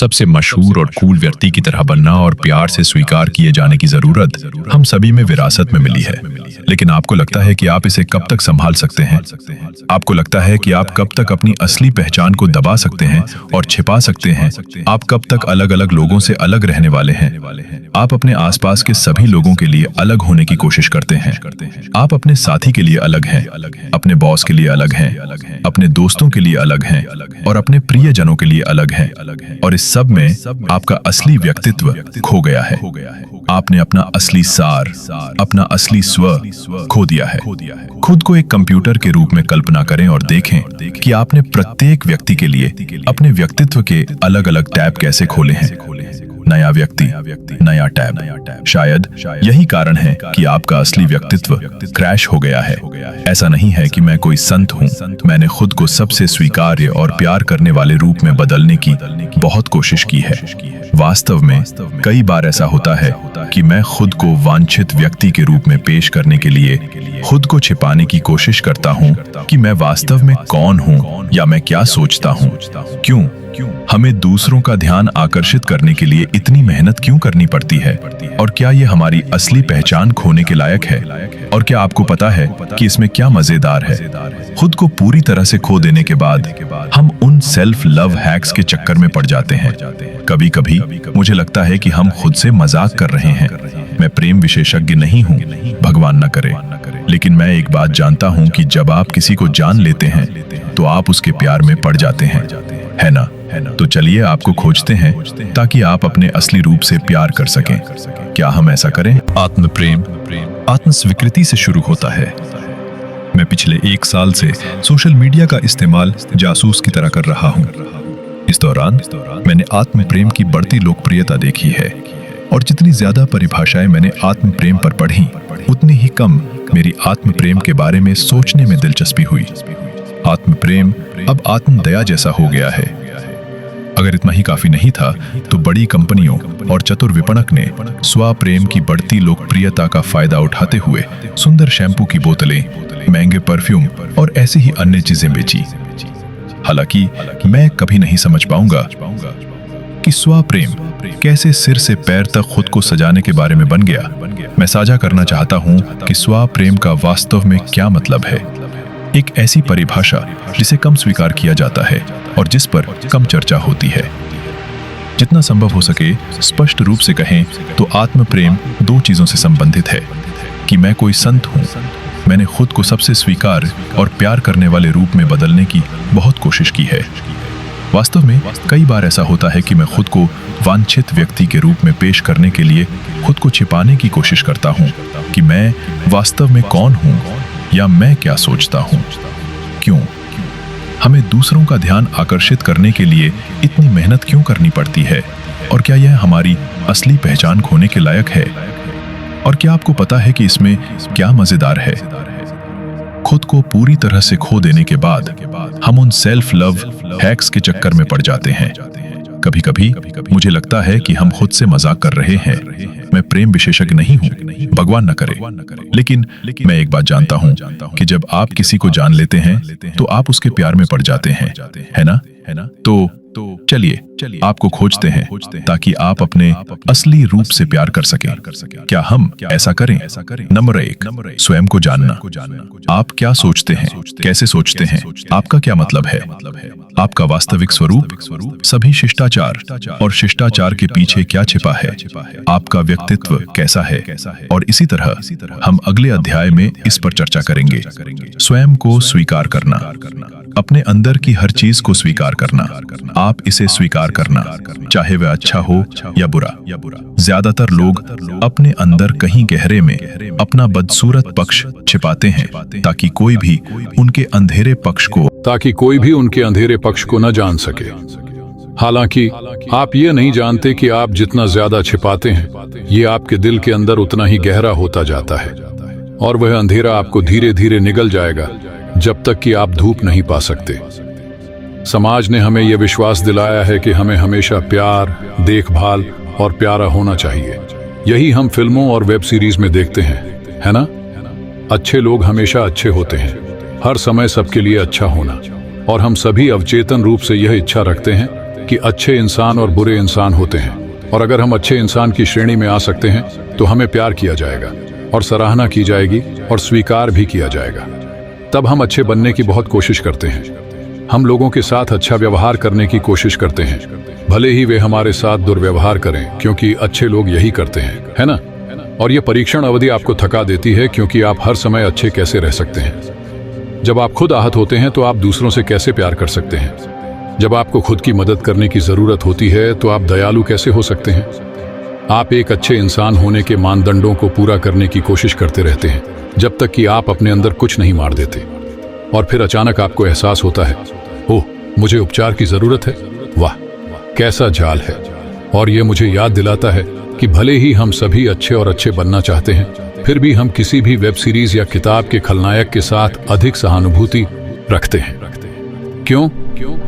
सबसे मशहूर और कूल व्यक्ति की तरह बनना और प्यार से स्वीकार किए जाने की जरूरत हम सभी में विरासत में मिली है। लेकिन आपको लगता है कि आप इसे कब तक संभाल सकते हैं? आपको लगता है कि आप कब तक अपनी असली पहचान को दबा सकते हैं और छिपा सकते हैं? आप कब तक अलग अलग लोगों से अलग रहने वाले हैं? आप अपने आसपास के सभी लोगों के लिए अलग होने की कोशिश करते हैं। आप अपने साथी के लिए अलग हैं, अपने बॉस के लिए अलग हैं, अपने दोस्तों के लिए अलग हैं और अपने प्रियजनों के लिए अलग हैं। और इस सब में आपका असली व्यक्तित्व खो गया है। आपने अपना असली सार, अपना असली स्व खो दिया है। खुद को एक कंप्यूटर के रूप में कल्पना करें और देखें कि आपने प्रत्येक व्यक्ति के लिए अपने व्यक्तित्व के अलग अलग टैब कैसे खोले हैं। नया व्यक्ति, नया टैब। शायद यही कारण है कि आपका असली व्यक्तित्व क्रैश हो गया है। ऐसा नहीं है कि मैं कोई संत हूं। मैंने खुद को सबसे स्वीकार्य और प्यार करने वाले रूप में बदलने की बहुत कोशिश की है। वास्तव में कई बार ऐसा होता है कि मैं खुद को वांछित व्यक्ति के रूप में पेश करने के लिए खुद को छिपाने की कोशिश करता हूं कि मैं वास्तव में कौन हूं या मैं क्या सोचता हूं। क्यों हमें दूसरों का ध्यान आकर्षित करने के लिए इतनी मेहनत क्यों करनी पड़ती है? और क्या ये हमारी असली पहचान खोने के लायक है? और क्या आपको पता है कि इसमें क्या मजेदार है? खुद को पूरी तरह से खो देने के बाद हम उन सेल्फ लव हैक्स के चक्कर में पड़ जाते हैं। कभी कभी मुझे लगता है कि हम खुद से मजाक कर रहे हैं। मैं प्रेम विशेषज्ञ नहीं हूं, भगवान न करे, लेकिन मैं एक बात जानता हूं कि जब आप किसी को जान लेते हैं तो आप उसके प्यार में पड़ जाते हैं, है ना? तो चलिए आपको खोजते हैं ताकि आप अपने असली रूप से प्यार कर सकें। क्या हम ऐसा करें? आत्म प्रेम आत्म स्वीकृति से शुरू होता है। मैं पिछले 1 साल से सोशल मीडिया का इस्तेमाल जासूस की तरह कर रहा हूं। इस दौरान मैंने आत्म प्रेम की बढ़ती लोकप्रियता देखी है और जितनी ज्यादा परिभाषाएं मैंने आत्म प्रेम पर पढ़ी, उतनी ही कम मेरी आत्म प्रेम के बारे में सोचने में दिलचस्पी हुई। आत्म प्रेम अब आत्म दया जैसा हो गया है। अगर इतना ही काफी नहीं था तो बड़ी कंपनियों और चतुर विपणक ने स्व प्रेम की बढ़ती लोकप्रियता का फायदा उठाते हुए सुंदर शैम्पू की बोतलें, महंगे परफ्यूम और ऐसी ही अन्य चीजें बेची। हालांकि मैं कभी नहीं समझ पाऊंगा कि स्व प्रेम कैसे सिर से पैर तक खुद को सजाने के बारे में बन गया। मैं साझा करना चाहता हूं कि स्व प्रेम का वास्तव में क्या मतलब है। एक ऐसी परिभाषा जिसे कम स्वीकार किया जाता है और जिस पर कम चर्चा होती है। जितना संभव हो सके स्पष्ट रूप से कहें तो आत्म प्रेम 2 चीजों से संबंधित है कि मैं कोई संत हूं। मैंने खुद को सबसे स्वीकार और प्यार करने वाले रूप में बदलने की बहुत कोशिश की है। वास्तव में कई बार ऐसा होता है कि मैं खुद को वांछित व्यक्ति के रूप में पेश करने के लिए खुद को छिपाने की कोशिश करता हूं कि मैं वास्तव में कौन हूं या मैं क्या सोचता हूं। क्यों हमें दूसरों का ध्यान आकर्षित करने के लिए इतनी मेहनत क्यों करनी पड़ती है? और क्या यह हमारी असली पहचान खोने के लायक है? और क्या आपको पता है कि इसमें क्या मजेदार है? खुद को पूरी तरह से खो देने के बाद हम उन सेल्फ लव हैक्स के चक्कर में पड़ जाते हैं। कभी कभी मुझे लगता है कि हम खुद से मजाक कर रहे हैं। मैं प्रेम विशेषज्ञ नहीं हूं, भगवान न करे, लेकिन मैं एक बात जानता हूं कि जब आप किसी को जान लेते हैं तो आप उसके प्यार में पड़ जाते हैं, है ना? तो चलिए आपको खोजते हैं ताकि आप अपने असली रूप से प्यार कर सकें। क्या हम ऐसा करें? नंबर 1, स्वयं को जानना। आप क्या सोचते हैं, कैसे सोचते हैं, आपका क्या मतलब है, आपका वास्तविक स्वरूप, सभी शिष्टाचार और शिष्टाचार के पीछे क्या छिपा है, आपका व्यक्तित्व कैसा है। और इसी तरह हम अगले अध्याय में इस पर चर्चा करेंगे। स्वयं को स्वीकार करना, अपने अंदर की हर चीज को स्वीकार करना, आप इसे स्वीकार करना, चाहे वह अच्छा हो या बुरा। ज्यादातर लोग अपने अंदर कहीं गहरे में अपना बदसूरत पक्ष छिपाते हैं ताकि कोई भी उनके अंधेरे पक्ष को न जान सके। हालांकि आप ये नहीं जानते कि आप जितना ज्यादा छिपाते हैं ये आपके दिल के अंदर उतना ही गहरा होता जाता है और वह अंधेरा आपको धीरे धीरे निगल जाएगा जब तक कि आप धूप नहीं पा सकते। समाज ने हमें यह विश्वास दिलाया है कि हमें हमेशा प्यार, देखभाल और प्यारा होना चाहिए। यही हम फिल्मों और वेब सीरीज में देखते हैं, है ना? अच्छे लोग हमेशा अच्छे होते हैं, हर समय सबके लिए अच्छा होना। और हम सभी अवचेतन रूप से यह इच्छा रखते हैं कि अच्छे इंसान और बुरे इंसान होते हैं, और अगर हम अच्छे इंसान की श्रेणी में आ सकते हैं तो हमें प्यार किया जाएगा और सराहना की जाएगी और स्वीकार भी किया जाएगा। तब हम अच्छे बनने की बहुत कोशिश करते हैं। हम लोगों के साथ अच्छा व्यवहार करने की कोशिश करते हैं, भले ही वे हमारे साथ दुर्व्यवहार करें, क्योंकि अच्छे लोग यही करते हैं, है ना? और यह परीक्षण अवधि आपको थका देती है, क्योंकि आप हर समय अच्छे कैसे रह सकते हैं? जब आप खुद आहत होते हैं तो आप दूसरों से कैसे प्यार कर सकते हैं? जब आपको खुद की मदद करने की जरूरत होती है तो आप दयालु कैसे हो सकते हैं? आप एक अच्छे इंसान होने के मानदंडों को पूरा करने की कोशिश करते रहते हैं जब तक कि आप अपने अंदर कुछ नहीं मार देते, और फिर अचानक आपको एहसास होता है, ओह, मुझे उपचार की जरूरत है। वाह, कैसा जाल है! और यह मुझे याद दिलाता है कि भले ही हम सभी अच्छे और अच्छे बनना चाहते हैं, फिर भी हम किसी भी वेब सीरीज या किताब के खलनायक के साथ अधिक सहानुभूति रखते हैं। क्यों?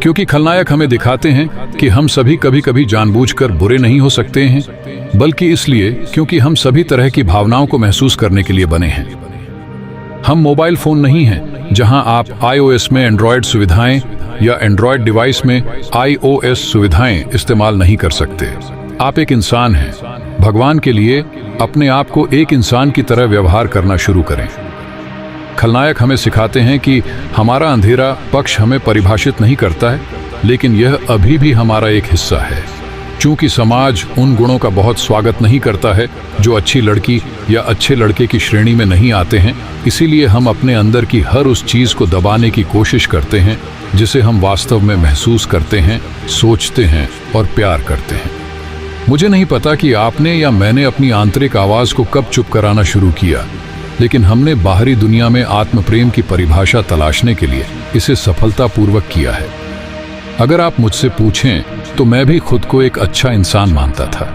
क्योंकि खलनायक हमें दिखाते हैं कि हम सभी कभी कभी जानबूझकर बुरे नहीं हो सकते हैं, बल्कि इसलिए क्योंकि हम सभी तरह की भावनाओं को महसूस करने के लिए बने हैं। हम मोबाइल फोन नहीं हैं जहां आप iOS में एंड्रॉयड सुविधाएं या एंड्रॉयड डिवाइस में iOS सुविधाएं इस्तेमाल नहीं कर सकते। आप एक इंसान हैं। भगवान के लिए अपने आप को एक इंसान की तरह व्यवहार करना शुरू करें। खलनायक हमें सिखाते हैं कि हमारा अंधेरा पक्ष हमें परिभाषित नहीं करता है, लेकिन यह अभी भी हमारा एक हिस्सा है। चूंकि समाज उन गुणों का बहुत स्वागत नहीं करता है जो अच्छी लड़की या अच्छे लड़के की श्रेणी में नहीं आते हैं, इसीलिए हम अपने अंदर की हर उस चीज को दबाने की कोशिश करते हैं जिसे हम वास्तव में महसूस करते हैं, सोचते हैं और प्यार करते हैं। मुझे नहीं पता कि आपने या मैंने अपनी आंतरिक आवाज को कब चुप कराना शुरू किया, लेकिन हमने बाहरी दुनिया में आत्म प्रेम की परिभाषा तलाशने के लिए इसे सफलतापूर्वक किया है। अगर आप मुझसे पूछें तो मैं भी खुद को एक अच्छा इंसान मानता था।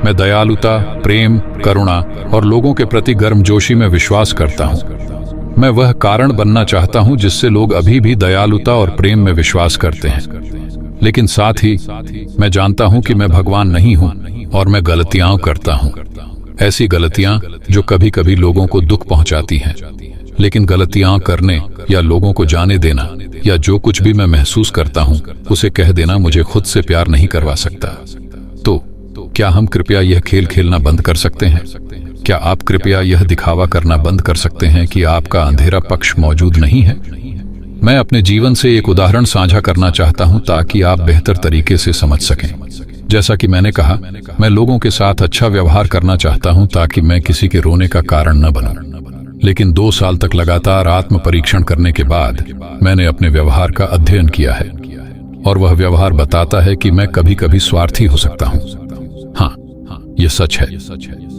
मैं दयालुता, प्रेम, करुणा और लोगों के प्रति गर्मजोशी में विश्वास करता हूँ। मैं वह कारण बनना चाहता हूँ जिससे लोग अभी भी दयालुता और प्रेम में विश्वास करते हैं। लेकिन साथ ही मैं जानता हूँ कि मैं भगवान नहीं हूँ और मैं गलतियां करता हूँ, ऐसी गलतियां जो कभी कभी लोगों को दुख पहुंचाती हैं। लेकिन गलतियां करने या लोगों को जाने देना या जो कुछ भी मैं महसूस करता हूं उसे कह देना मुझे खुद से प्यार नहीं करवा सकता। तो क्या हम कृपया यह खेल खेलना बंद कर सकते हैं? क्या आप कृपया यह दिखावा करना बंद कर सकते हैं कि आपका अंधेरा पक्ष मौजूद नहीं है? मैं अपने जीवन से एक उदाहरण साझा करना चाहता हूं ताकि आप बेहतर तरीके से समझ सकें। जैसा कि मैंने कहा, मैं लोगों के साथ अच्छा व्यवहार करना चाहता हूं ताकि मैं किसी के रोने का कारण न बनूं। लेकिन 2 साल तक लगातार आत्म परीक्षण करने के बाद मैंने अपने व्यवहार का अध्ययन किया है, और वह व्यवहार बताता है कि मैं कभी कभी स्वार्थी हो सकता हूं। हाँ, यह सच है।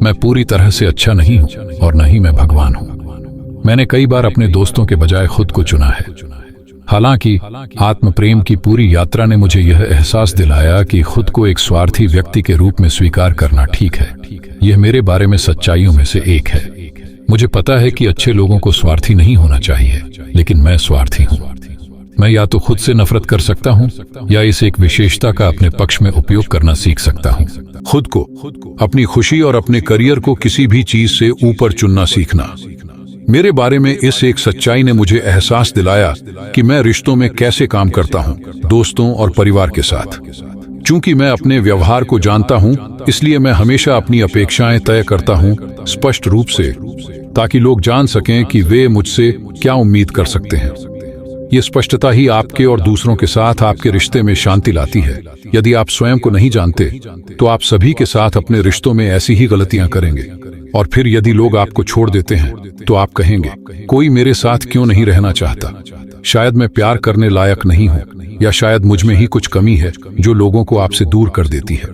मैं पूरी तरह से अच्छा नहीं हूं और न ही मैं भगवान हूं। मैंने कई बार अपने दोस्तों के बजाय खुद को चुना है। हालांकि आत्म प्रेम की पूरी यात्रा ने मुझे यह एहसास दिलाया कि खुद को एक स्वार्थी व्यक्ति के रूप में स्वीकार करना ठीक है। यह मेरे बारे में सच्चाइयों में से एक है। मुझे पता है कि अच्छे लोगों को स्वार्थी नहीं होना चाहिए, लेकिन मैं स्वार्थी हूं। मैं या तो खुद से नफरत कर सकता हूं या इस एक विशेषता का अपने पक्ष में उपयोग करना सीख सकता हूं। खुद को, अपनी खुशी और अपने करियर को किसी भी चीज से ऊपर चुनना सीखना। मेरे बारे में इस एक सच्चाई ने मुझे एहसास दिलाया कि मैं रिश्तों में कैसे काम करता हूं, दोस्तों और परिवार के साथ। चूंकि मैं अपने व्यवहार को जानता हूं, इसलिए मैं हमेशा अपनी अपेक्षाएं तय करता हूं स्पष्ट रूप से, ताकि लोग जान सकें कि वे मुझसे क्या उम्मीद कर सकते हैं। ये स्पष्टता ही आपके और दूसरों के साथ आपके रिश्ते में शांति लाती है। यदि आप स्वयं को नहीं जानते तो आप सभी के साथ अपने रिश्तों में ऐसी ही गलतियां करेंगे, और फिर यदि लोग आपको छोड़ देते हैं तो आप कहेंगे, कोई मेरे साथ क्यों नहीं रहना चाहता? शायद मैं प्यार करने लायक नहीं हूं, या शायद मुझ में ही कुछ कमी है जो लोगों को आपसे दूर कर देती है।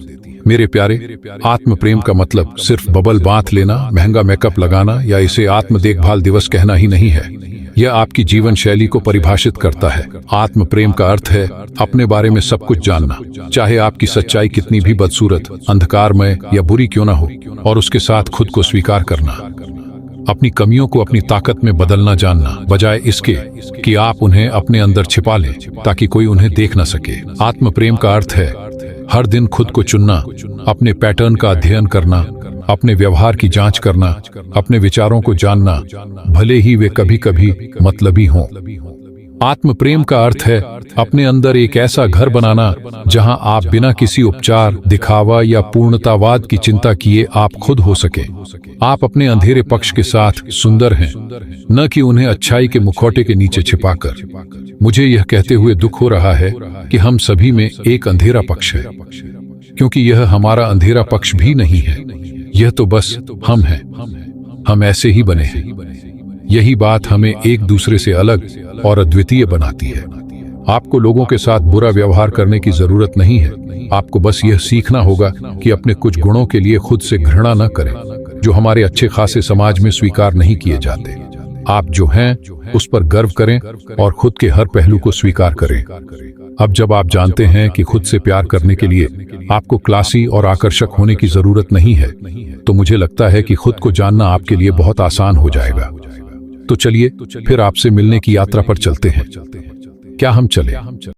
मेरे प्यारे, आत्म प्रेम का मतलब सिर्फ बबल बांध लेना, महंगा मेकअप लगाना या इसे आत्म देखभाल दिवस कहना ही नहीं है। यह आपकी जीवन शैली को परिभाषित करता है। आत्म प्रेम का अर्थ है अपने बारे में सब कुछ जानना, चाहे आपकी सच्चाई कितनी भी बदसूरत, अंधकारमय या बुरी क्यों ना हो, और उसके साथ खुद को स्वीकार करना। अपनी कमियों को अपनी ताकत में बदलना जानना, बजाय इसके कि आप उन्हें अपने अंदर छिपा लें ताकि कोई उन्हें देख न सके। आत्म प्रेम का अर्थ है हर दिन खुद को चुनना, अपने पैटर्न का अध्ययन करना, अपने व्यवहार की जांच करना, अपने विचारों को जानना, भले ही वे कभी कभी मतलबी हों। आत्म प्रेम का अर्थ है अपने अंदर एक ऐसा घर बनाना जहां आप बिना किसी उपचार, दिखावा या पूर्णतावाद की चिंता किए आप खुद हो सके। आप अपने अंधेरे पक्ष के साथ सुंदर हैं, न कि उन्हें अच्छाई के मुखौटे के नीचे छिपाकर। मुझे यह कहते हुए दुख हो रहा है कि हम सभी में एक अंधेरा पक्ष है, क्योंकि यह हमारा अंधेरा पक्ष भी नहीं है, यह तो बस हम हैं। हम ऐसे ही बने हैं। यही बात हमें एक दूसरे से अलग और अद्वितीय बनाती है। आपको लोगों के साथ बुरा व्यवहार करने की जरूरत नहीं है। आपको बस यह सीखना होगा कि अपने कुछ गुणों के लिए खुद से घृणा न करें, जो हमारे अच्छे खासे समाज में स्वीकार नहीं किए जाते। आप जो हैं उस पर गर्व करें और खुद के हर पहलू को स्वीकार करें। अब जब आप जानते हैं कि खुद से प्यार करने के लिए आपको क्लासी और आकर्षक होने की जरूरत नहीं है, तो मुझे लगता है कि खुद को जानना आपके लिए बहुत आसान हो जाएगा। तो चलिए फिर आपसे मिलने की यात्रा पर चलते हैं। क्या हम चलें?